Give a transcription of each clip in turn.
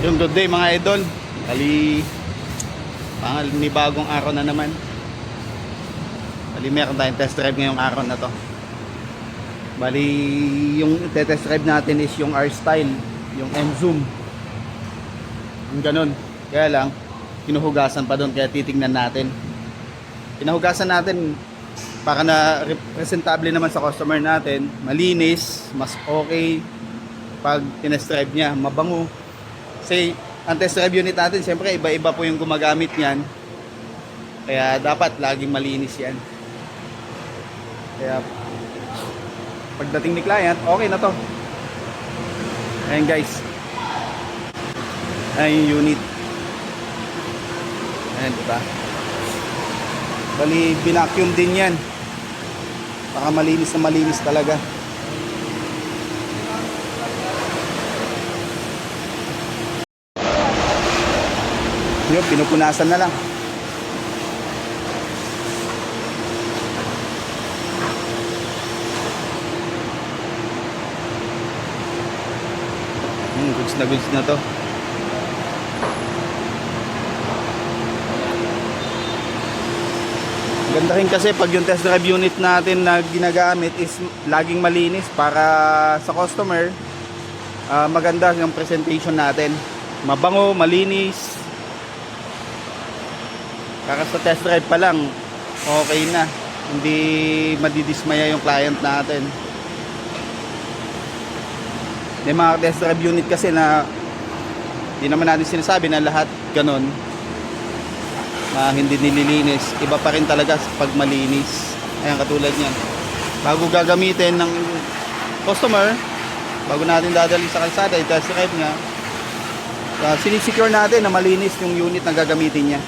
Yung good day mga idol. Bali pangalibagong araw na naman. Bali meron tayong test drive ngayong araw na to. Bali yung test drive natin is yung R-Style, yung M-Zoom. Yung ganun. Kaya lang kinuhugasan pa doon, kaya titingnan natin. Kinahugasan natin para na presentable naman sa customer natin, malinis, mas okay pag tinest drive niya, mabango. Kasi ang test drive unit natin, siyempre iba-iba po yung gumagamit niyan. Kaya dapat laging malinis yan. Kaya pagdating ni client, okay na to. Ayan guys. Ayan yung unit. Ayan, diba? Bali, binacuum din yan. Baka malinis na malinis talaga. Yun, pinupunasan na lang. Goods na to. Ganda rin kasi pag yung test drive unit natin na ginagamit is laging malinis para sa customer, maganda yung presentation natin. Mabango, malinis. Kaka sa test drive pa lang, okay na. Hindi madidismaya yung client natin. May mga test drive unit kasi na hindi naman natin sinasabi na lahat ganon. Hindi nililinis. Iba pa rin talaga pag malinis. Ayan, katulad niyan. Bago gagamitin ng customer, bago natin dadalhin sa kalsada, i-test drive niya, sinisecure natin na malinis yung unit na gagamitin niya.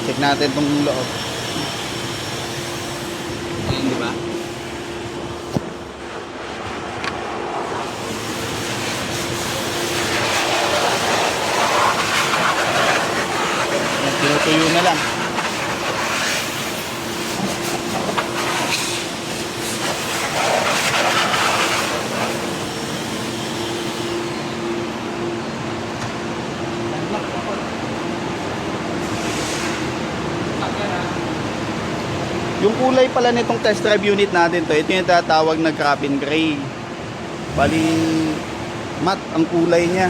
Check natin itong loob. Ayan, di ba? Tinutuyo na lang. Yung kulay pala nitong test drive unit natin to, ito yung tatawag na graphene gray. Bali matte ang kulay niya.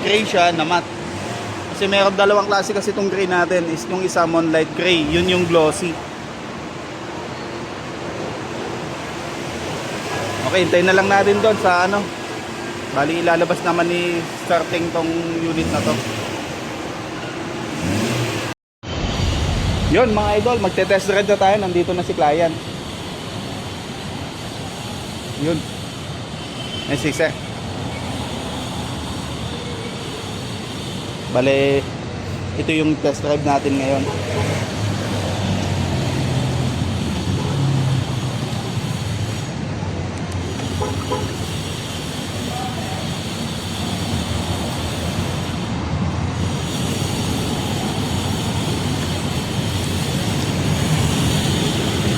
Gray siya na matte. Kasi meron dalawang klase kasi itong gray natin, is yung isa moonlight gray, yun yung glossy. Okay, hintayin na lang natin doon sa ano. Bali ilalabas naman ni starting tong unit na to. Yun mga idol, magte-test drive na tayo. Nandito na si client. Yun. Yan si sir. Bale, ito yung test drive natin ngayon.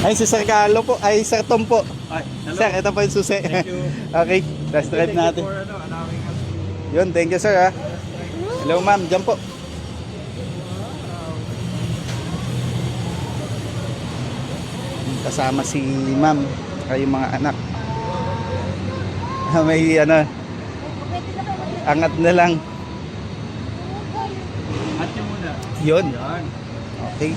Ay, si Sir Carlo po. Ay, Sir Tom po. Ay, hello. Sir, ito po yung susi. Thank you. Okay, test drive Thank natin. you for allowing us to... Yun, thank you sir ha. Hello ma'am, dyan po. Kasama si ma'am, ay yung mga anak. May ano, angat na lang. At yung muna. Yun. Yan. Okay.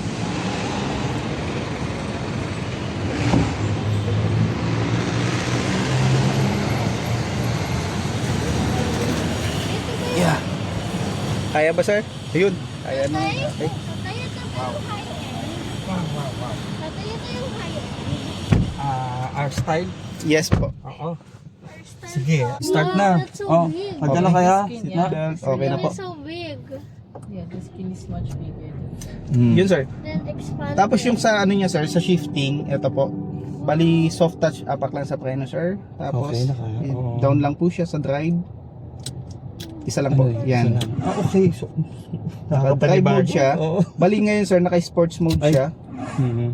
Yeah. Kaya ba sir? Ayun. Kaya na. Okay. R-Style? Yes po. Oo. Sige, start na. Oh, magkano Okay. kaya? Seatbelt. Okay na po. It's so big. Yeah, the skin is much bigger. Yun sir. Then expand. Tapos yung sa ano niya sir, sa shifting, ito po. Bali soft touch apak lang sa preno sir. Tapos Okay na kaya. Oo. down lang po siya sa drive. Isa lang po. Yan. Okay. So, Naka-drive mode siya. Oo. Bali ngayon sir, naka-sports mode Ay. siya. Mhm.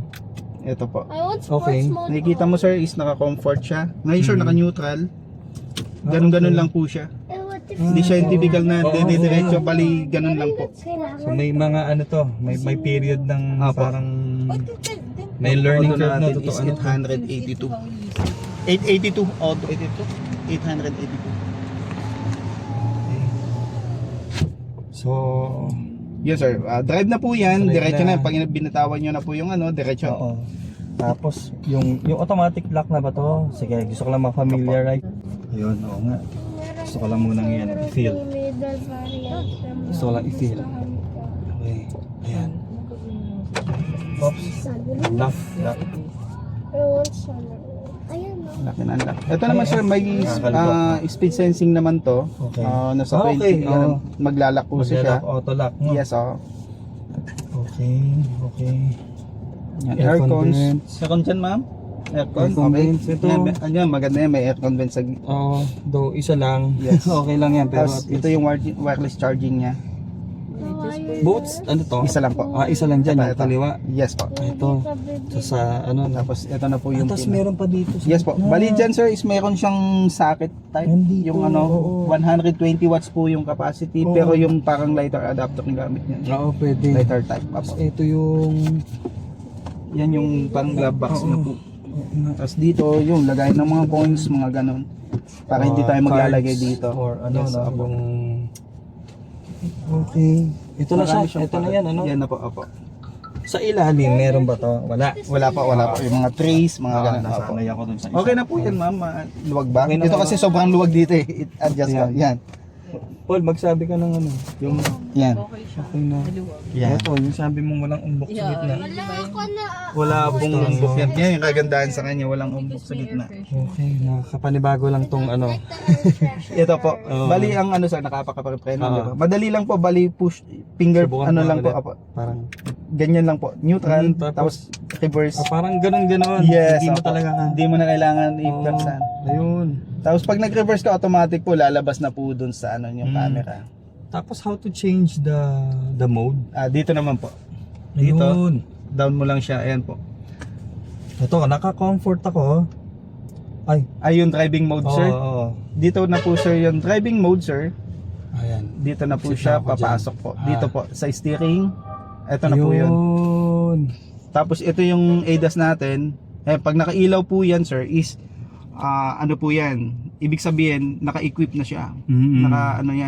Ito po. I want sports Okay. mode. Nakikita mo sir is naka-comfort siya. Ngayon sir, naka-neutral. Ganun-ganun lang po siya. Eh, what if Hindi siya yung typical na Oo. diretso, bali ganun lang po. So may mga ano to, may period ng Apo. parang may learning Auto curve na natin is totoo. Ano? 882. 882 auto 882. So, Yes sir, drive na po yan, Drive diretso na. na. Pag binitawan nyo na po yung ano, diretso. oo. Tapos yung automatic lock na ba to? Sige, gusto ko lang ma-familiarize. Ayun, oo nga. Gusto ko lang munang yan, i-feel. Gusto ko lang i-feel. Okay, ayan. Oops, lock. I want some. Ayan, no. Laki na lock. Ito naman sir, may speed sensing naman to. Okay. Nasa Ah, 20, okay, oo. maglalak po siya. Maglalak, auto lock. No? Yes, Okay, okay. Yan, Aircon aircons. vents. Aircon dyan ma'am? Aircon, Aircon okay. vents. Ito. Yan, maganda yan, may aircon vents sa Oh, though isa lang. Yes. Okay lang yan, pero Tapos at least. ito yung wireless charging niya. Boats, ano to? Isa lang po. Ah, isa lang dyan, yung Ito. kaliwa. Yes po. Ito. So sa ano na. Tapos ito na po yung Tapos pin. meron pa dito. sa Yes po. gitna. Bali dyan sir is meron siyang socket type. Nandito, Yung ano, oo. 120 watts po yung capacity. Oo. Pero yung parang lighter adapter yung gamit niya. Oo, pwede. Lighter type pa Tapos po. ito yung Yan yung parang glove box Oo. na po. oo nga. Tapos dito yung lagay ng mga coins, mga ganon. Para hindi tayo maglalagay Cards dito. Or ano, Yes, no, opo. yung... Okay. Ito na siya. Marami siyang Ito na pocket. yan, ano? Yan na po, opo. Sa ilalim, meron ba to? Wala. Wala pa. Yung mga trays, mga ganon. Opo. Nasanay ako dun sa isa. Okay na po yan ma'am. Luwag ba? Okay na Dito ba? kasi sobrang luwag dito eh. Adjust ko. Yan. Yan. Paul, magsabi ka ng ano. Yung Yan. Okay siya. okay na. Maluwag. Yan. Ito, yung sabi mong walang umbok sa Yeah. gitna. Wala ako na. Wala pong Gusto mo. umbok yan. Yan yung kagandahan sa kanya. Walang umbok sa gitna. Okay, nakakapanibago lang tong ano. Ito po. Oo. Bali ang ano sir, nakapakapreno. Oo. Diba? Madali lang po. Bali push finger Subukan ano mo lang po. ulit. Apo. Parang, Ganyan lang po. Neutral. Tapos, Tapos reverse. parang ganun-ganon. Yes. Hindi mo apo. talaga Hindi mo na kailangan Oo, i-flexan. ayun. Tapos pag nag-reverse ka, automatic po lalabas na po dun sa ano yung camera. Tapos how to change the mode? Dito naman po. Dito. Ayun. Down mo lang siya. Ayan po. Ito, naka-comfort ako. Ay, Yung driving mode sir. oo. Dito na po sir yung driving mode sir. Ayan. Dito na po Sit siya na ako papasok dyan. po. Dito po sa steering. Ito na po yun. Ayun. Tapos ito yung ADAS natin. Pag nakailaw po yan sir is ano po yan. Ibig sabihin naka-equip na siya. Mm-mm.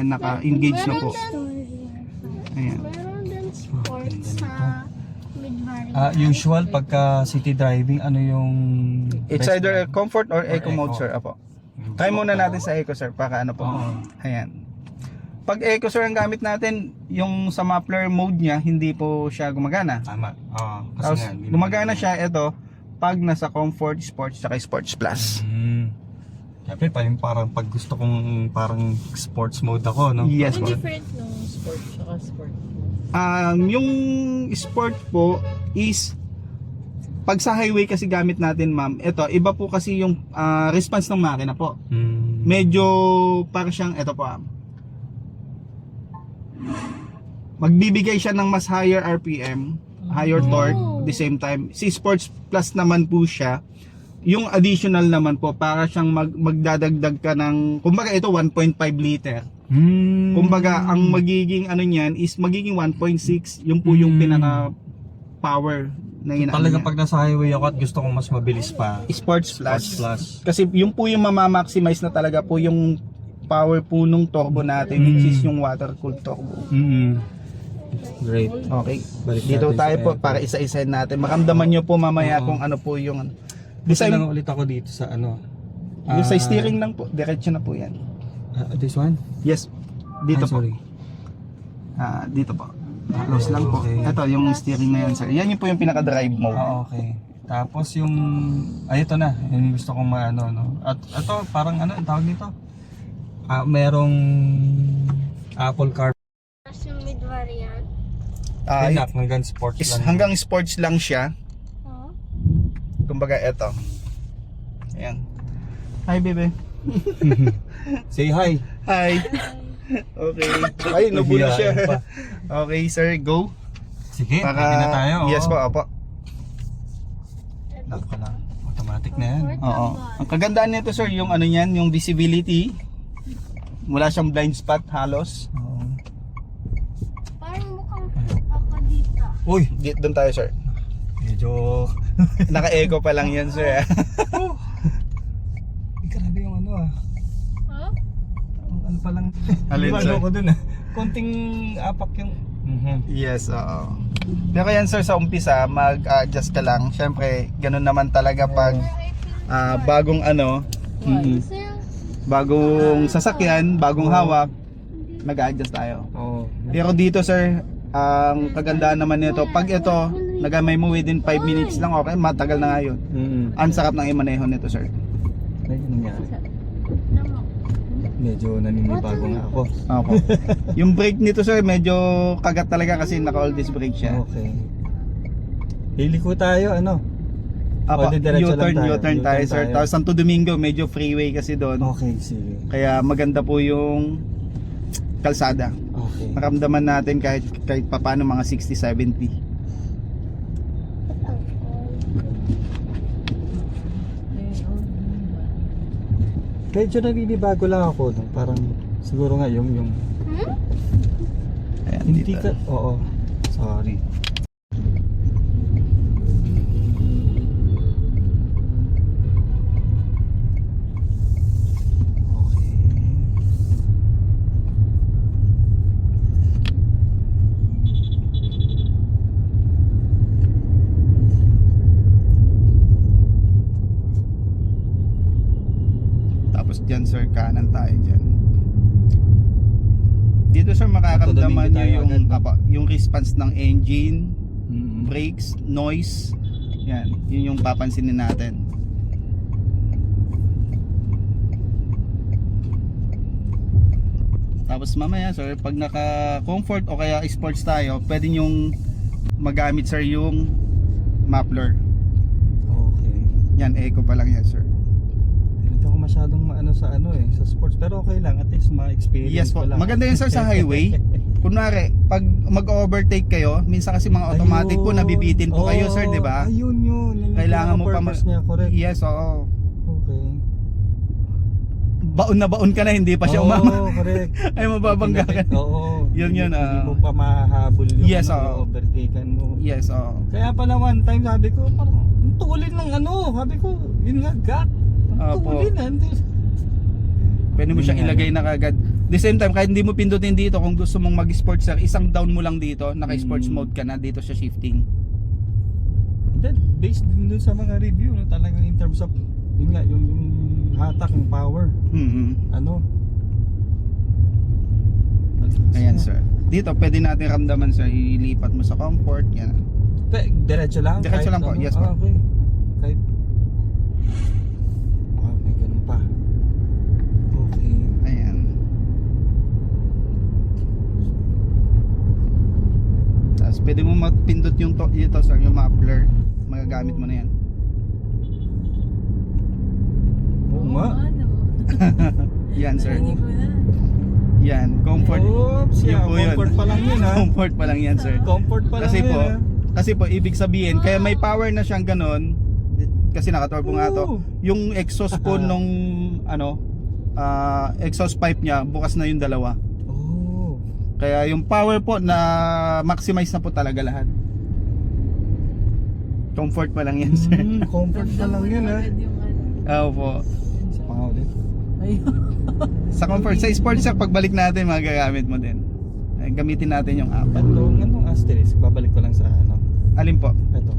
Naka-engage na po. Ayan. Meron din sports sa mid-variant. Usual pagka city driving, ano yung It's best either na? comfort or eco mode eco. sir. Apo. Try muna natin sa eco sir para ano po. Oo. Ayan. Pag eco sir ang gamit natin, yung sa muffler mode niya hindi po siya gumagana. Tama. Tapos gumagana siya ito pag nasa comfort, sports, saka sports plus. Siyempre, parang pag gusto kong parang sports mode ako, no? Yes Ano po. different nung sport tsaka sport? Yung sport po is pag sa highway kasi gamit natin ma'am, ito iba po kasi yung response ng makina po. Medyo parang siyang ito po. Magbibigay siya ng mas higher RPM, higher torque, the same time. Si Sports Plus naman po siya, yung additional naman po para siyang magdadagdag ka ng, kumbaga ito 1.5 liter. Kumbaga ang magiging ano niyan is magiging 1.6, yung po yung pinaka power na inaano Talaga niya. pag nasa highway ako at gusto kong mas mabilis pa. Sports Plus. Sports Plus. Kasi yung po yung mamamaximize na talaga po yung power po nung turbo natin, which is yung water cooled turbo. Great. Okay. Balik Dito natin tayo sa po aircon. para isa-isahin natin. Makamdaman nyo po mamaya Oo. kung ano po yung ano. Design Design lang ulit ako dito sa ano. yung sa steering lang po, diretso na po yan. This one? Yes. Dito po. Sorry. Dito po. Close lang po. Okay. Ito yung steering na yan sir. Yan yung po yung pinaka-drive mode. Okay. Tapos yung ito na, yung gusto kong maano, no. At ito parang ano, ang tawag nito? Merong Apple Car Tapos yung mid-variant. hanggang sports Is lang. hanggang sports lang siya. Oh. Kumbaga ito. Ayan. Hi baby. Say hi. Hi. Okay. Ay, nubo na siya. Nahihiyain pa. Okay sir, go. Sige, pwede na tayo. Yes oo. po, apo. Lock ka lang. Automatic na yan. Oo. Ang kagandaan nito sir, yung ano niyan, yung visibility. Wala siyang blind spot halos. Oo. Parang mukhang ako dito. Uy, doon tayo sir. Medyo... Naka-echo pa lang yan sir. Grabe yung ano ah. Huh? Ang ano pa lang. Alin, Ano sir? ko dun ah. Konting apak yung... Yes, oo. Pero yan sir, sa umpisa, mag-adjust ka lang. Siyempre, ganun naman talaga pag bagong ano, bagong sasakyan, bagong hawak, mag-adjust tayo. Oo. Pero dito sir, ang kagandaan naman nito, pag ito, nagamay mo within 5 minutes lang, okay, matagal na nga yun. Ang sarap ng imaneho nito sir. Ay, ano nangyari? Medyo naninibago nga ako. Opo. Yung brake nito sir, medyo kagat talaga kasi naka-all disc brake siya. Okay. Liliko tayo, ano? Apo, O, didiretso lang tayo. U-turn tayo U-turn sir. tayo. Tapos Santo Domingo, medyo freeway kasi doon. Okay, sige. Kaya maganda po yung kalsada. Okay. Maramdaman natin kahit papaano mga 60-70. Medyo naninibago lang ako. No? Parang siguro nga yung Ayan, hindi dito. ka... Oo. Sorry. Tapos dyan sir, kanan tayo dyan. Dito sir makakaramdaman Santo Domingo nyo tayo yung, agad, no? yung response ng engine, Mm-hmm. brakes, noise. Yan, yun yung papansinin natin. Tapos mamaya sir, pag naka comfort o kaya sports tayo, pwede nyong magamit sir yung muffler. Okay. Yan, echo pa lang yan sir. Pero hindi ako masyadong maano sa ano eh, sa sports. Pero okay lang, at least ma-experience Yes po, ko lang. maganda yun sir sa highway. Kunwari, pag mag-overtake kayo, minsan kasi mga automatic po, Ayun. nabibitin po kayo Oo, sir, di ba? Ayun yun. Yun yung Kailangan mo pa purpose niya, correct. Yes, oo. Okay. Baon na baon ka na, hindi pa siya Oo, umama. correct. Ay, mababangga ka. Oo. Yun, Hindi ah. mo pa mahahabol yung, Yes, ano, oo. yung overtaken mo. Yes, oo. Kaya pala one time sabi ko, parang ang tuulin ng ano. Sabi ko, yun nga, gak. Ang Opo. tuulin. Pwede mo siyang ilagay na kagad. The same time, kahit hindi mo pindutin dito, kung gusto mong mag-sports sir, isang down mo lang dito, naka-sports mode ka na, dito siya shifting. Then, based din dun sa mga review, no, talagang in terms of, yun nga, yung hatak, yung power. Ano? Ayan sir. Dito, pwede natin ramdaman sir, ilipat mo sa comfort, yan. Diretso lang? Diretso Kahit lang po, ano? yes po. Okay. Kahit... may ganun pa. Okay. Ayan. Tapos pwede mo mapindot yung dito sir, yung muffler. Magagamit mo na yan. Oo nga. Yan sir. Hindi ko na. Yan, comfort. Oops, Yun yeah, po yun. comfort pa lang yun ha. Comfort pa lang yan sir. Comfort pa lang Kasi yun po, ha. kasi po ibig sabihin, kaya may power na siyang ganun, kasi naka-turbo nga to. Oo. Yung exhaust po nung ano, exhaust pipe niya, bukas na yung dalawa. Oh. Kaya yung power po na maximize na po talaga lahat. Comfort pa lang yan sir. Comfort pa lang yun ha. Oo po. Sa mga ulit. Ayun. Sa comfort, sa sports sir, pagbalik natin magagamit mo din. Gamitin natin yung app. Anong asterisk? Babalik ko lang sa ano. Alin po? Ito.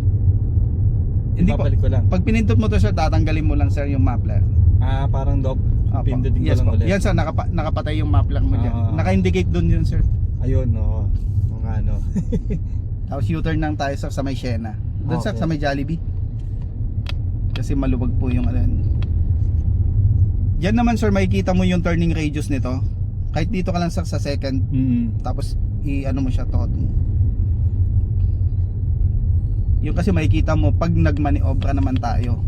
Hindi po. Babalik ko lang. Pag pinindot mo to sir, tatanggalin mo lang sir yung muffler. Parang dog. Opo. Pindutin ko Yes lang po. ulit. Yan sir, nakapatay yung muffler mo dyan. Ah. Naka-indicate dun yun sir. Ayun, no. Kung ano. Tapos U-turn lang tayo sir sa may Siena. Doon sir Okay. sa may Jollibee. Kasi maluwag po yung ano. Yan naman sir, makikita mo yung turning radius nito. Kahit dito ka lang sir sa second, tapos i-ano mo siya todo. Yung kasi makikita mo pag nagmaniobra naman tayo.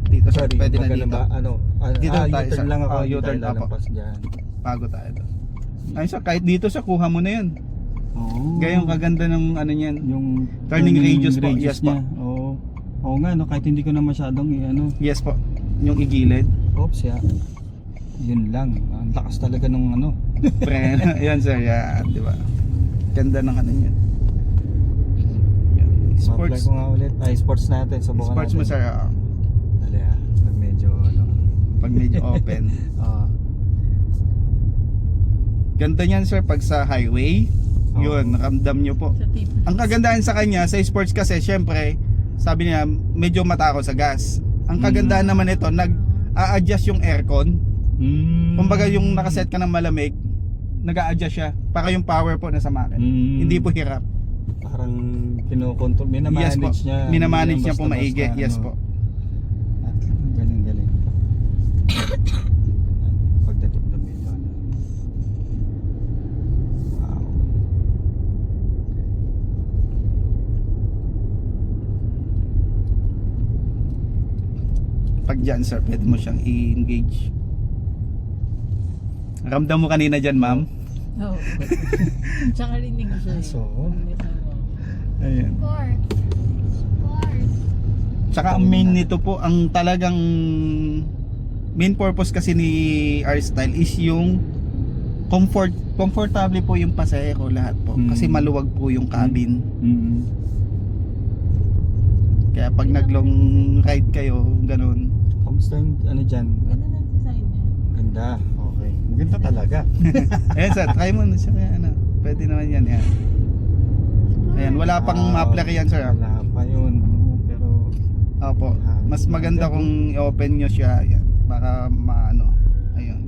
Dito sir, Sorry, pwede na magkano dito. ba? Ano? Dito tayo, U-turn sir. lang ako. Ah, Hindi U-turn, tayo apo. lalampas dyan. Bago tayo doon. Ayun sir, kahit dito sir, kuha mo na yun. Oo. Gaya yung kaganda ng ano niyan. Yung Turning radius po, yes po. niya. Oo. Oo nga, no, kahit hindi ko na masyadong ano. Yes po. Yung igilid. Oops, ya. Yun lang. Ang lakas talaga nung ano. Pre, yan sir, yan, di ba? Ganda ng ano yan. Yan. Sports. Sports. Ko nga ulit. Ay, sports natin. Subukan Sports natin. mo sir, Dali pag medyo ano. pag medyo open. Ah. Ganda niyan sir pag sa highway. Yun, ramdam nyo po. Sa tip. Ang kagandahan sa kanya, sa sports kasi, syempre, sabi niya, medyo matako sa gas. Ang kagandahan naman ito, nag-a-adjust yung aircon. Kumbaga yung nakaset ka ng malamig, nag-a-adjust siya. Para yung power po nasa makina. Hindi po hirap. Parang kinokontrol. Minamanage Yes po. niya. Minamanage niya po Basta-basta, maigi. Yes ano. po. Galing. Pagdating doon dito. Wow. Pag dyan sir, pwede mo siyang i-engage. Ramdam mo kanina dyan ma'am? Oo. Tsaka rinig siya. So? Ayan. Sports. Sports. Tsaka ang main nito po, ang talagang main purpose kasi ni R-Style is yung comfortable po yung pasahero lahat po. Kasi maluwag po yung cabin. Kaya pag nag-long ride kayo, ganun. Kamusta yung ano dyan? Ganda ng design niya. Ganda. Okay. Maganda talaga. Ayan sir, try mo na siya. Ano, pwede naman yan. Ayan. Ayan, wala pang muffler yan sir. Wala pa yun. Oo, pero Opo, mas maganda kung i-open nyo siya. Ayan, para maano. Ayun.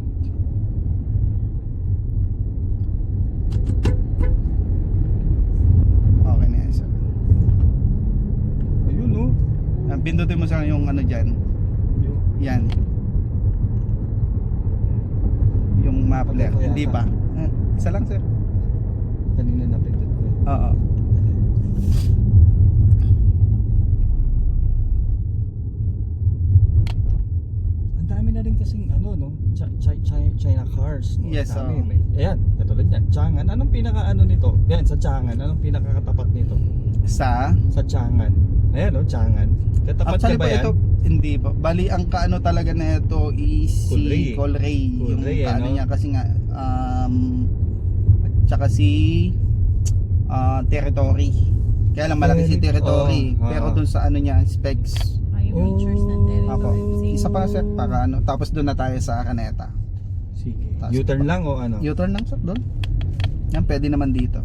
Okay na yan sir. ayun oh. Pindutin mo sir yung ano dyan. Yan. Yung muffler. Patay ko yata. Hindi pa. Isa lang sir. Kanina napindot ko. Oo. Ang dami na rin kasing ano no, China cars. No? Yes, Ang dami, oo. may. Ayan, katulad yan. Chang'an. Anong pinaka ano nito? Yan, sa Chang'an. Anong pinakakatapat nito? Sa Sa Chang'an. Ayan no, Chang'an. Katapat actually ka ba po yan? ito, hindi po. Bali ang kaano talaga na ito is si Colray. Yung Colray, kaano ano? niya kasi nga tsaka si Territory. Kaya lang malaki si Territory, Oh, pero dun sa ano niya specs. Ay, yung features ng Apo. territory. Isa pa sir para ano, tapos doon na tayo sa Araneta. Sige. Tapos U-turn pa- lang o ano? U-turn lang sir doon. Yan pwede naman dito.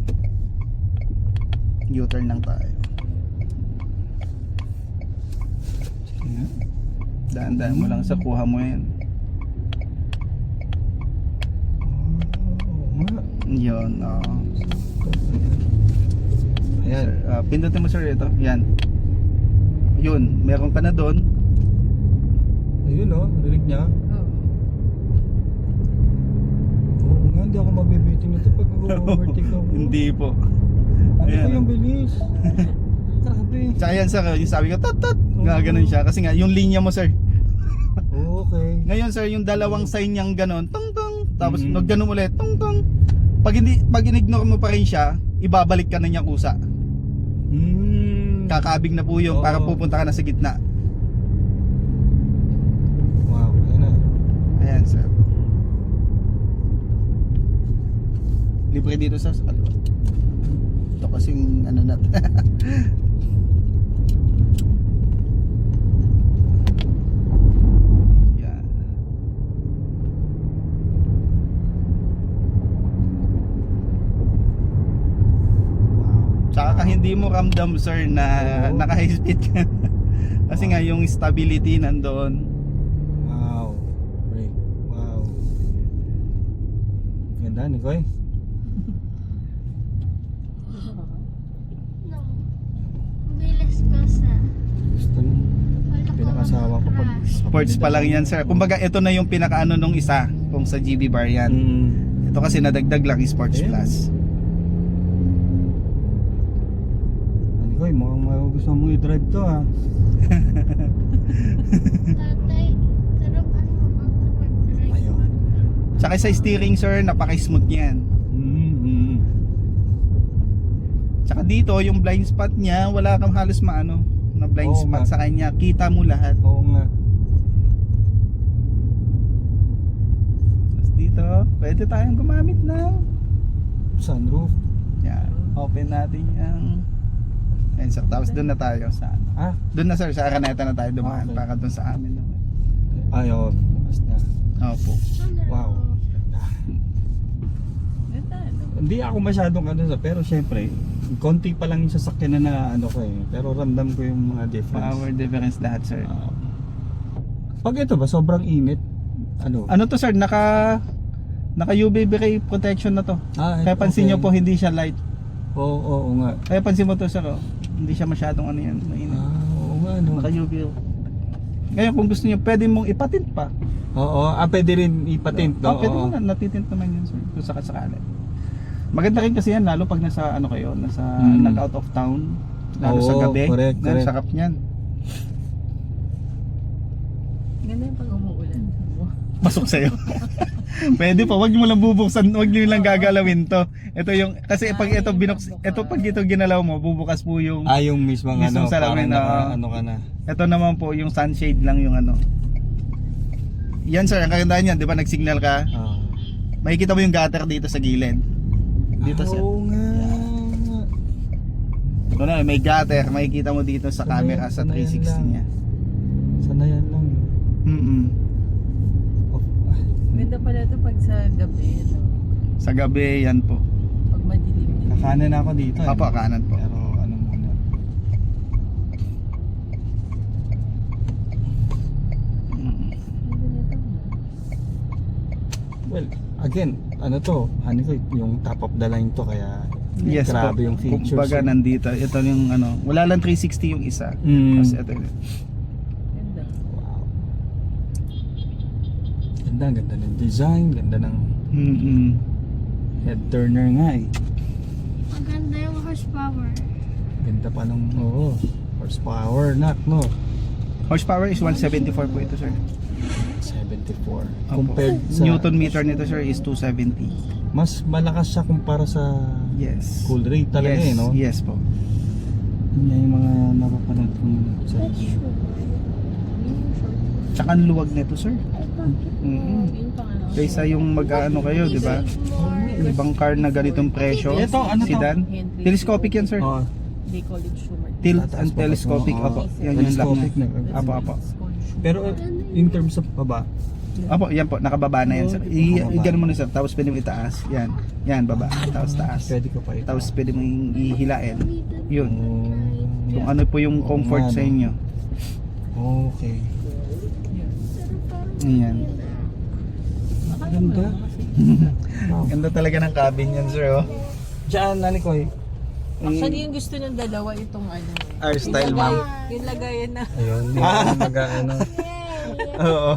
U-turn lang tayo. Daan-daan mo lang sa kuha mo yan. Oo nga. Yun, Ayan. pindutin mo sir ito. Yan. Yun, meron ka na doon. Ayun oh, rinig niya. Oo. Oo nga, hindi ako mabibiting nito pag nag-overtake ako. Hindi po. Ano Ayan. ko yung bilis? Grabe. Tsaka yan sir, yung sabi ko, tat. Gaganon siya. Kasi nga, yung linya mo sir. Okay. Ngayon sir, yung dalawang sign niyang ganon, tong tong. Tapos Mm. nagganon ulit, tong tong. Pag in-ignore mo pa rin siya, ibabalik ka na niya kusa. Kakabig na po yung para Oo. pupunta ka na sa gitna. Wow, ayan na. Ayan sir. Libre dito sir sa kaliwa. Ito kasing ano natin. Yan. Wow. Tsaka ka hindi mo ramdam sir na Oo. naka high speed ka. Kasi nga yung stability nandoon. Wow. Break. Wow. Ganda, Nikoy. No. Bilis ko sa. Gusto mo. Wala ko Pinakasawa ko pag... crush. Sports pa lang yan sir. Kumbaga ito na yung pinakaano nung isa kung sa GB bar yan. Ito kasi nadagdag lang sports Ayan. plus. Nikoy, mukhang gusto mong i-drive to ha. Tatay, sarap ano ako mag-drive. Ayaw. Tsaka sa steering sir, napaka-smooth niyan. Tsaka dito yung blind spot niya, wala kang halos maano na blind Oo spot nga. sa kanya. Kita mo lahat. Oo nga. Tapos dito, pwede tayong gumamit ng Sunroof. yan. Open natin yung ayun sir, tapos doon na tayo sa Ah, doon na sir, sa Araneta na tayo dumaan Okay. para doon sa amin naman. ayaw. Basta. Opo. Wow. Ganda, ano? Hindi ako masyadong ano sa, pero syempre, konti pa lang yung sasakyan na ano ko eh. Pero ramdam ko yung mga difference. Power difference lahat sir. Pag ito ba, sobrang init. Ano? Ano to sir, naka UVB ray protection na to. Kaya pansin nyo po hindi siya light. Oo nga. Kaya pansin mo to sir, oh. Hindi siya masyadong ano yan, mainit. Oo nga, no. Naka UV. Ngayon kung gusto niyo, pwede mong ipatint pa. Oo, pwede rin ipatint, no? Pwede Oo. mo na, natitint naman yun sir, kung sakasakali. Maganda rin kasi yan, lalo pag nasa ano kayo, nasa nag-out of town, lalo sa Oo, gabi. correct, Yan, correct. sarap niyan. Ganda yung pag umuulan. Pasok sa'yo. Pwede pa, wag mo lang bubuksan, wag niyo lang gagalawin to. Ito yung, kasi pag ito pag ito ginalaw mo, bubukas po yung, Yung mismong Mismong ano, salamin, parang ano ka na. ito naman po yung sunshade lang yung ano. Yan sir, ang kagandahan yan, di ba nag-signal ka? Makikita mo yung gutter dito sa gilid. Dito sir. Oo nga. Ito na, may gutter, makikita mo dito sa camera sa Sanayan 360 lang. niya. Sanayan lang. Oh, Ganda pala ito pag sa gabi, ano? Sa gabi, yan po. Pag madilim din. kakanan ako dito. Apo, kanan po. Pero ano muna. Ganda nito. Well, again, ano to, ano ko, yung top of the line to, kaya Yes grabe po. yung features. Kumbaga nandito, ito yung ano, wala lang 360 yung isa. Mm. Tapos ito yun. Ganda. Wow. Ganda ng design, ganda ng head turner nga eh. Maganda yung horsepower. Ganda pa ng, horsepower knock, no? Horsepower is 174 po ito sir. 74. Opo. Compared sa, Newton meter nito sir is 270. mas malakas siya kumpara sa Yes. cool rate talaga yes, eh, no? Yes po. Yun nga yung mga napapanood kong sa Tsaka ang luwag nito sir. Yun pang ano. Kaysa yung mag-ano kayo, di ba? Ibang car na ganitong presyo. Ito, ano to? Sedan. Henry. Telescopic yan sir. Oh, They call it Schumer. Tilt and telescopic. Apo. Yan yung lock telescopic niya. na. Apo, apo. It's called Schumer. Pero in terms of baba, Apo, yan po. Nakababa na yan sir. I-gano mo na sir. Tapos pwede mo itaas. Yan. Yan, baba. Tapos taas. pwede ko pa ito. Tapos pwede mo ihilain. Yun. Oh, Kung ano po yung comfort nga, sa no? inyo. okay. Yan. Ganda. Wow. Ganda talaga ng cabin yan sir. Oh. Diyan, Nanikoy. Actually, yung gusto ng dalawa itong ano. Our style, ma'am. Yung lagayan na. Ayun, yung mag-ano. Oo.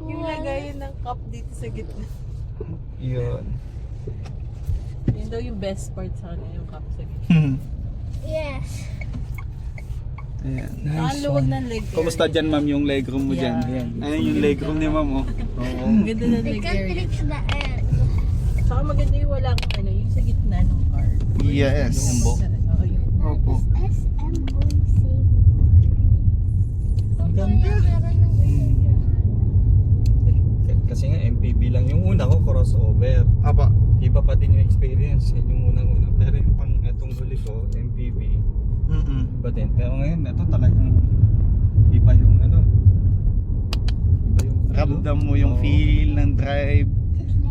Yung lagayan ng cup dito sa gitna. Yun. Yun daw yung best part sa kanya, yung cup sa gitna. Yes. Ayan. Ang luwag ng leg area. Kumusta dyan ma'am yung legroom mo dyan? Yeah. Ayan yung legroom ni ma'am oh. Oo. Ang ganda ng I leg can't area. reach the end. Saka maganda yung walang ano, yung sa gitna ng car. Yes. Yung umbo. Oo, yung Opo. SM going save. Ang ganda. Meron ng Kasi nga MPV lang yung una ko, crossover. Apo. Iba pa din yung experience, yun yung unang-una. Pero yung pang itong huli ko, MPV, iba din. Pero ngayon, ito talagang iba yung ano. Iba yung Ramdam mo yung Oo. feel ng drive.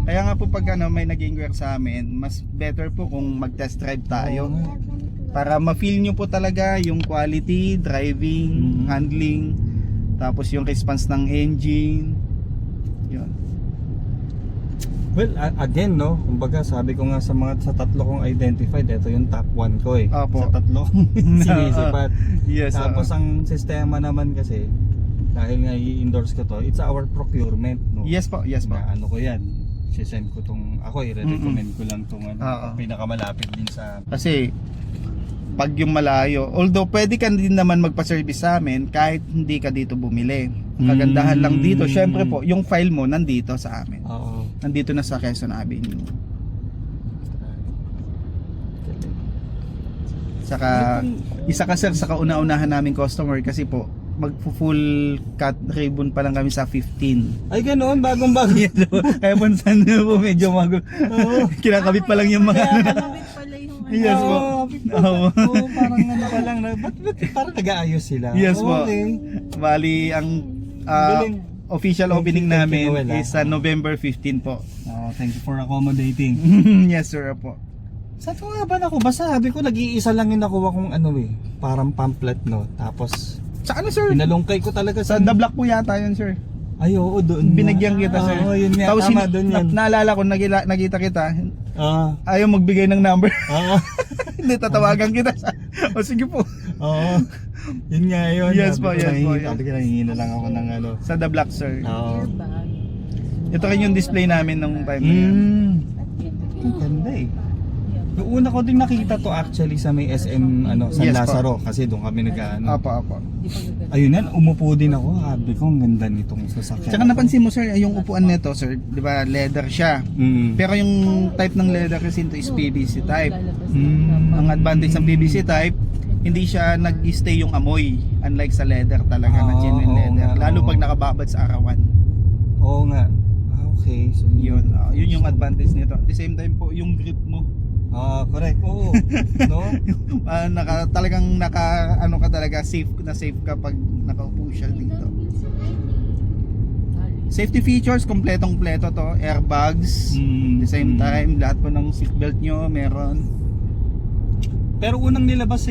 Kaya nga po pag ano, may nag-inquire sa amin, mas better po kung mag-test drive tayo. Oo nga. Para ma-feel nyo po talaga yung quality, driving, handling, tapos yung response ng engine. Yun. Well, again, no, kumbaga sabi ko nga sa tatlo kong identified, ito yung top 1 ko eh. Opo. Sa tatlo kong sinisipat. Yes. Tapos ang sistema naman kasi, dahil nga i-endorse ko to, it's our procurement, no? yes po, yes po. Na ano ko yan, sisend ko tong, ako i-recommend ko lang tong ano, Oo. pinakamalapit din sa Kasi pag yung malayo, although pwede ka din naman magpa-service sa amin kahit hindi ka dito bumili. Ang kagandahan lang dito, syempre po, yung file mo nandito sa amin. Oo. Nandito na sa Quezon Avenue. Saka isa ka sir sa kauna-unahan naming customer kasi po magpo-full cut ribbon pa lang kami sa 15. Ay ganoon, bagong-bago yan. Kaya pansan nyo po medyo kinakabit pa lang yung mga Kalabit pala yung ano. Yes po. Oo. Parang ano pa lang, ba't parang nag-aayos sila? Yes po. Okay. Bali ang Galing. official Thank opening you, namin Noel, is sa November 15 po. Oh, thank you for accommodating. Yes sir po. Saan ko nga ba ako? Basta sabi ko, nag-iisa lang yung nakuha kong ano eh. Parang pamphlet, no? Tapos, Sa ano sir? pinalungkay ko talaga Sa The Block po yata yun sir. Ay, oo, doon. Binigyan kita sir. Oo, yun nga, Tapos tama doon yan. naalala ko, nakita kita. Oo. Ayaw magbigay ng number. Oo. Hindi, tatawagan kita. O sige po. Oo. Yun nga yun. Yes Sabi po, ko, yes po, yes. Sabi ko, nangihingi na lang ako ng ano. Sa The Block sir. Oo. Bag. Ito rin yung display namin nung time na yun. Ang ganda eh. Yung una ko din nakita to actually sa may SM ano, San Yes po. Lazaro kasi doon kami nag-ano. Apo. Di pa gaganda. Ayun yan, umupo din ako. Sabi ko, ang ganda nitong sasakyan. Tsaka napansin mo sir, yung upuan nito sir, di ba leather siya. Pero yung type ng leather kasi ito is PVC type. Lalabas Ang advantage ng PVC type, hindi siya nag-stay yung amoy unlike sa leather talaga na genuine oo leather. nga, Lalo oo. pag nakababad sa arawan. Oo nga. Okay, so Yun, yun yung advantage nito. At the same time po, yung grip mo, correct. Oo. No? talagang ano ka talaga, safe ka pag nakaupo siya dito. Safety features, kompletong-kompleto to. Airbags, at the same time, lahat po ng seatbelt nyo meron. Pero unang nilabas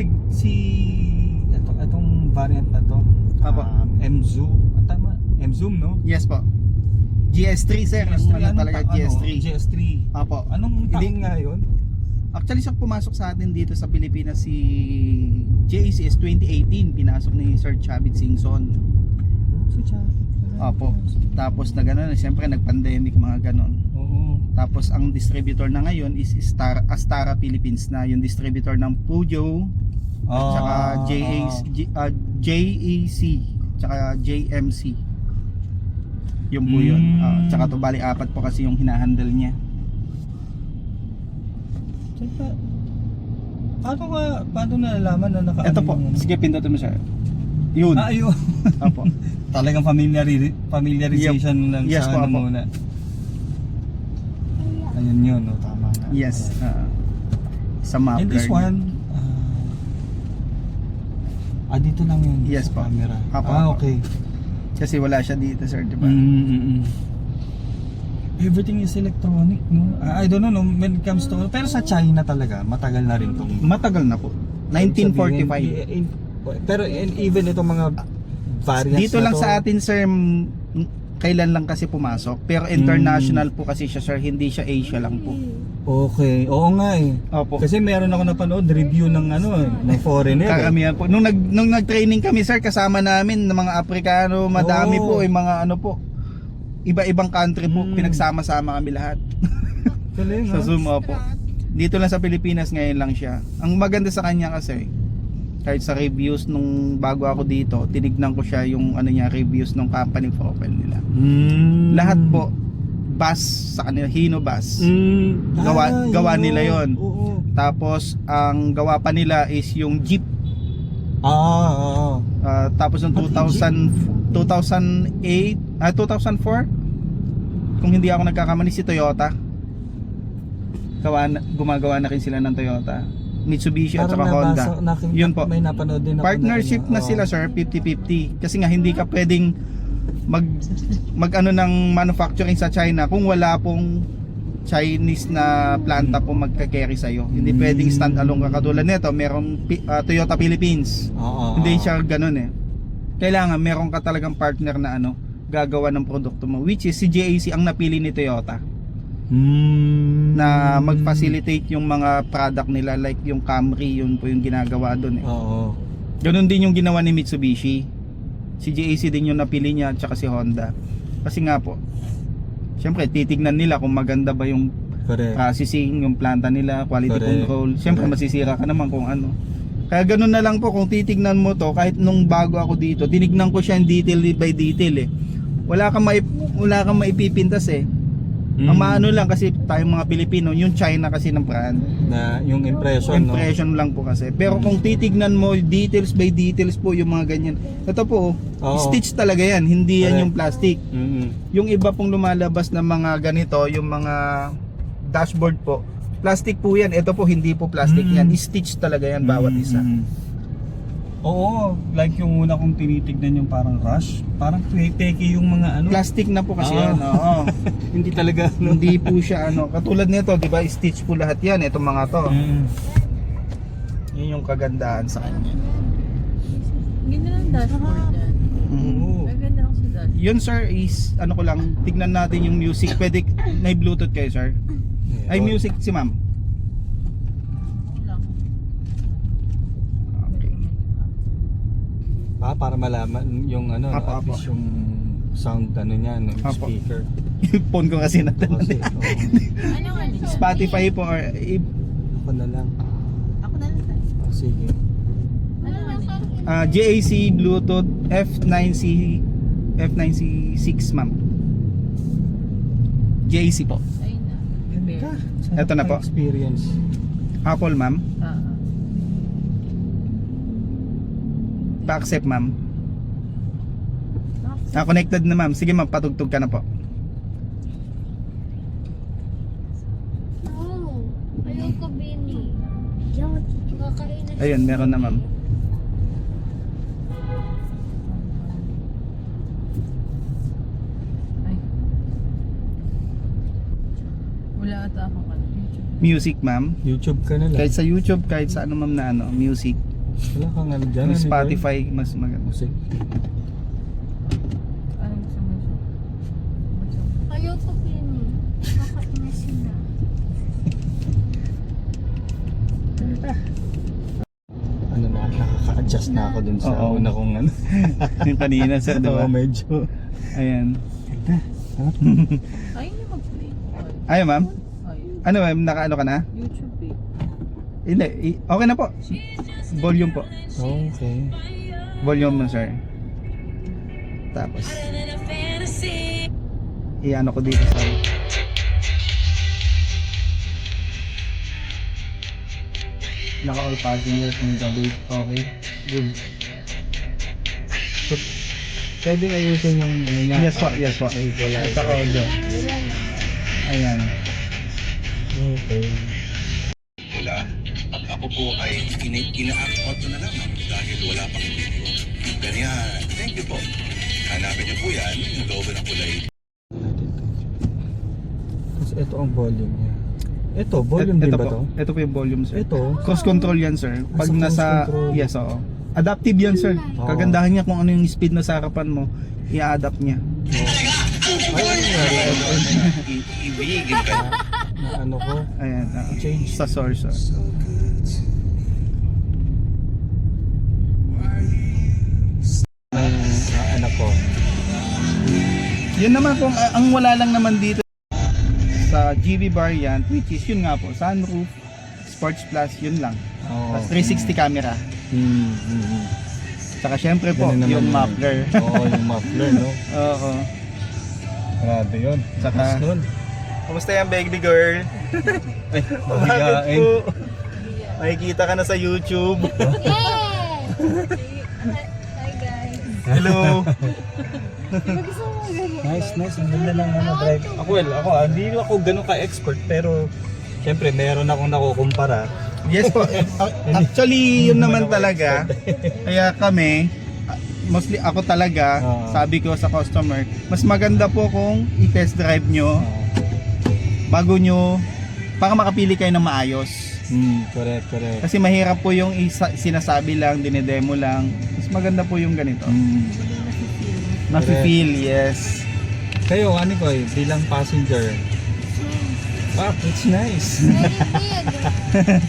itong variant na to. Apo. M-Zoom. Tama? M-Zoom, no? Yes po. GS3 sir, ano talaga GS3. GS3. Apo. Anong taon Hindi- nga yun? Actually sa pumasok sa atin dito sa Pilipinas si JACS 2018, pinasok ni Sir Chavit Singson. Opo. Tapos na gano'n, siyempre nag-pandemic mga gano'n. Oo. Tapos ang distributor na ngayon is Astara Philippines na, yung distributor ng Peugeot, tsaka JAC, tsaka JMC. Yung po yun. Tsaka to bali 4 po kasi yung hinahandle niya. Teka, paano nalalaman na naka Ito po, sige pindutin mo siya. Yun. Ayun. Opo. Talagang familiarization lang Yes sa po, ano apo. muna. Ayun yun, no? Tama nga. Yes. Sa map. And this one, dito lang yun. Yes sa po. camera. Apo, apo. Okay. Kasi wala siya dito sir, di ba? Everything is electronic, no? I don't know, no, when it comes to, pero sa China talaga, matagal na rin itong Matagal na po. 1945. Pero even itong mga variants Dito na lang to, sa atin sir, kailan lang kasi pumasok. Pero international po kasi siya sir, hindi siya Asia lang po. Okay, oo nga eh. Opo. Kasi meron ako napanood review ng ano ng foreigner. Karamihan po. Nung nag-training kami sir, kasama namin ng mga Aprikano, madami Oo. po, mga ano po. Iba-ibang country po, pinagsama-sama kami lahat. Galing, Sa ha? Zoom po. Dito lang sa Pilipinas ngayon lang siya. Ang maganda sa kanya kasi, kahit sa reviews nung bago ako dito, tinignan ko siya yung ano niya, reviews ng company profile nila. Lahat po bus sa kanila, Hino bus. Gawa nila yon. Oo. Tapos ang gawa pa nila is yung Jeep. Oo. Tapos noong 2004 kung hindi ako nagkakamali, si Toyota gumagawa na rin sila ng Toyota, Mitsubishi at saka Honda. Yun po, May napanood din ako. partnership na sila sir, 50-50, kasi nga hindi ka pwedeng mag ano ng manufacturing sa China kung wala pong Chinese na planta po magka-carry sa'yo. Hindi pwedeng stand alone ka. Katulad nito, merong Toyota Philippines. Oo. Hindi siya ganun eh. Kailangan meron ka talagang partner na ano, gagawa ng produkto mo, which is si JAC ang napili ni Toyota na mag-facilitate yung mga product nila, like yung Camry, yun po yung ginagawa doon eh. Oo. Ganun din yung ginawa ni Mitsubishi. Si JAC din yung napili niya, tsaka si Honda. Kasi nga po, syempre titignan nila kung maganda ba yung Correct. processing, yung planta nila, quality Correct. control. Syempre Correct. masisira ka naman kung ano. Kaya ganun na lang po, kung titignan mo to, kahit nung bago ako dito, tinignan ko siya in detail by detail eh. Wala kang maipipintas eh. Ang maano lang kasi tayong mga Pilipino, yung China kasi ng brand. Na yung impression, no? Impression lang po kasi. Pero kung titignan mo, details by details po yung mga ganyan. Ito po, Oo. stitch talaga yan, hindi yan Correct. yung plastic. Yung iba pong lumalabas na mga ganito, yung mga dashboard po, plastic po yan. Ito po, hindi po plastic yan. Stitch talaga yan bawat isa. Oo, like yung una kong tinitignan yung parang Rush, parang peke yung mga ano. Plastic na po kasi Ah. yan. Oo. Hindi talaga ano. Hindi po siya ano. Katulad nito, di ba? Stitch po lahat yan. Itong mga to. Yun yung kagandahan sa kanya. Ganda ng dashboard yan. Oo. Maganda ako sa dashboard. Yun sir is, ano ko lang, tignan natin yung music. Pwede, may Bluetooth kayo sir? Ay, music si ma'am. Lang. Okay. Para malaman yung ano, Apo, at apo. least yung sound ano niya, no, yung Apo. speaker. Yung phone ko kasi natin. Kasi, Ano nga niya? Spotify po or ako na lang. Ako na lang tayo. Oh, sige. Ano nga niya? JAC Bluetooth F9C6 ma'am. JAC po. Ayun na. Prepare. Eto na po. Experience. Apple ma'am. Pa-accept ma'am. Connected na ma'am. Sige ma'am, patugtog ka na po. No. Ayoko, Benny. Yan. Kakainin. Ayun, meron na ma'am. Ay. Wala ata akong ano. Music ma'am. YouTube ka na lang. Kahit sa YouTube, kahit sa ano ma'am na ano, music. Wala kang ano dyan. Yung ano Spotify, mas maganda. Music. Ano gusto mo siya? Ayoko, Benny. Kakainin sila. Ano na, nakaka-adjust na ako dun sa Oo. una kong ano. Yung kanina sir, di ba? Oo, medyo. Ayan. Ayun yung mag-play. Ayun ma'am. Ayun. Ano ma'am, nakaano ka na? YouTube eh. Hindi, okay na po. Volume po. Okay. Volume mo sir. Tapos i-ano ko dito sa naka all passengers in the loop. Okay. Good. Pwede ayusin yung ano niya. Yes po, yes po. At saka audio. Ayan. Okay. Wala. At ako po ay ina-act out ko na lamang dahil wala pang video. Ganyan. Thank you po. Hanapin niyo po yan yung looban ng kulay. Tapos ito ang volume niya. Ito, volume din ba to? Ito po yung volume sir. Ito? Cross control yan sir. Pag sa nasa cruise control. yes oo. Adaptive yan sir. Oo. Kagandahan niya kung ano yung speed na sa harapan mo, i-adapt niya. Ay, ano nangyari? Ibigin ka. Na ano ko? Ayan, Change. sa source. Ng anak ko. Yun naman kung ang wala lang naman dito sa GB variant, which is yun nga po, sunroof, Sports Plus, yun lang. Oo. Tapos 360 camera. Saka syempre po, Ganun naman yung yun. muffler. Oo, yung muffler, no? Oo. Grabe yun. Saka- Tapos nun. Kumusta yan, baby girl? Ay, Bakit mabigain. po? Makikita ka na sa YouTube. Yes! Hi, guys. Hello. Gusto mo ganun? Nice, nice. Ang ganda ng ano, drive. Ako, hindi ako ganun ka-expert, pero syempre, meron akong nakukumpara. Yes po. Actually, yun naman talaga. Kaya kami, mostly ako talaga, Oo. sabi ko sa customer, mas maganda po kung i-test drive nyo bago nyo, para makapili kayo ng maayos. Correct, correct. Kasi mahirap po yung sinasabi lang, dinedemo lang. Mas maganda po yung ganito. Nafe-feel, yes. Kayo, ano ko bilang passenger? Ah, it's nice. Very big.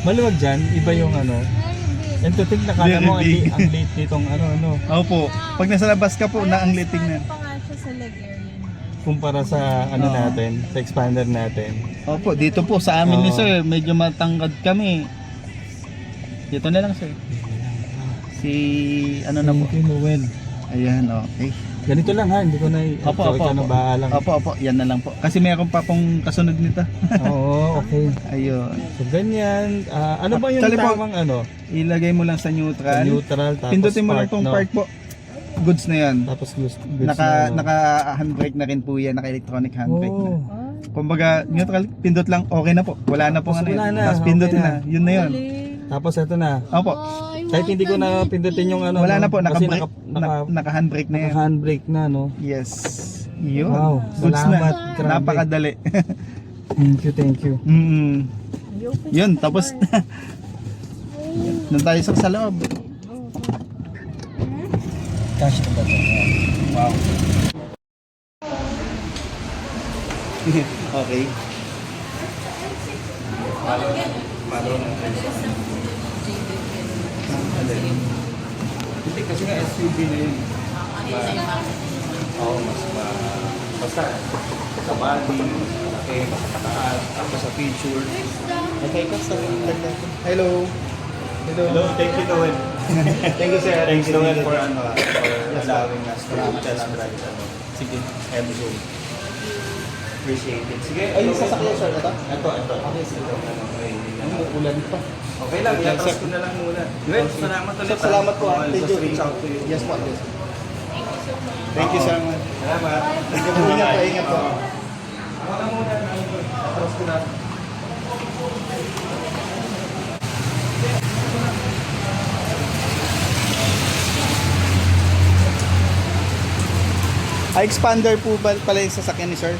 Maluwag dyan, iba yung ano. Very big. And to think, nakala Very mo big. ang late nitong ano. Opo, pag nasa labas ka po, na ang liting na. Pa nga siya sa leg area naman. Kumpara sa ano Oo. natin, sa expander natin. Opo, dito po sa amin ni Oo. sir, medyo matangkad kami. Dito na lang sir. Si ano na po. Thank you, Noel. Ayan, okay. Ganito lang ha, hindi ko na Opo, ikaw na bahala. Opo, yan na lang po. Kasi meron pa pong kasunod nito. Oo, okay. Ayun. So ganyan, ano ba yung Actually po, tamang ano? Ilagay mo lang sa neutral. Neutral, tapos Pindutin mo lang tong no? park po. Goods na yan. Tapos goods na, no? Naka handbrake na rin po yan, naka electronic handbrake na. Oh. Kumbaga, neutral, pindot lang, okay na po. Wala na po Tapos ano wala yun. na, Tapos okay pindutin na. na. Yun na yun. Tapos ito na. Opo. Kahit hindi ko na pindutin yung ano. Wala na po, kasi naka handbrake na yan. handbrake na, no? Yes. Yun. Wow, Goods salamat. na. Grabe. Napakadali. Thank you. Yun, tapos nandun tayo sa loob. Cash na ba ito? Wow. Okay. Hindi kasi nga SUV na yun. Oo, basta sa body, mas malaki, mas mataas, tapos sa feature. Okay, kasi hello. Hello, thank you Noel. Thank you sir. Thanks Noel for Yes, allowing us to salamat, test salamat. drive. Sige, Enzo. Appreciate it. Sige, Ay, yung sasakyan sir, ito? Ito. Okay, sige. Ano, ulan pa. Okay lang, i-atras ko na lang muna. Great, salamat ulit. Sir, salamat po. I'll Thank just you. reach out to you. Yes po. Yes. Thank you sir. Salamat. Thank you. Ingat po. Ako na muna. Atras ko na. Expander po pala yung sasakyan ni sir?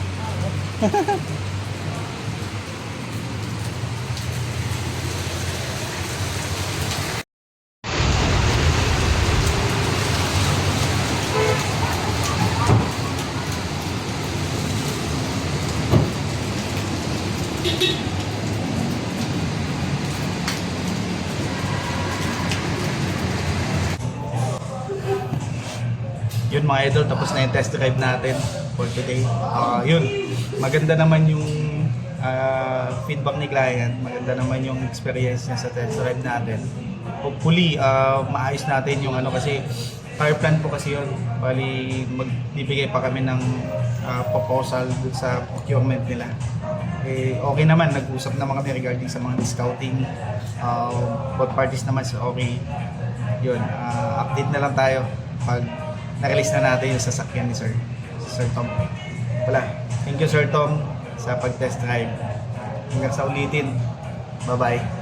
Yun mga idol, tapos na yung test drive natin for today. Yun, maganda naman yung feedback ni client, maganda naman yung experience niya sa test drive natin. Hopefully, maayos natin yung ano kasi fire plan po kasi yun. Bali, magbibigay pa kami ng proposal dun sa procurement nila. Okay naman, nag-usap naman kami regarding sa mga discounting. Both parties naman so okay. Yun, update na lang tayo pag na-release na natin yung sasakyan ni Sir Tom. Wala. Thank you Sir Tom sa pag-test drive. Hanggang sa ulitin. Bye-bye.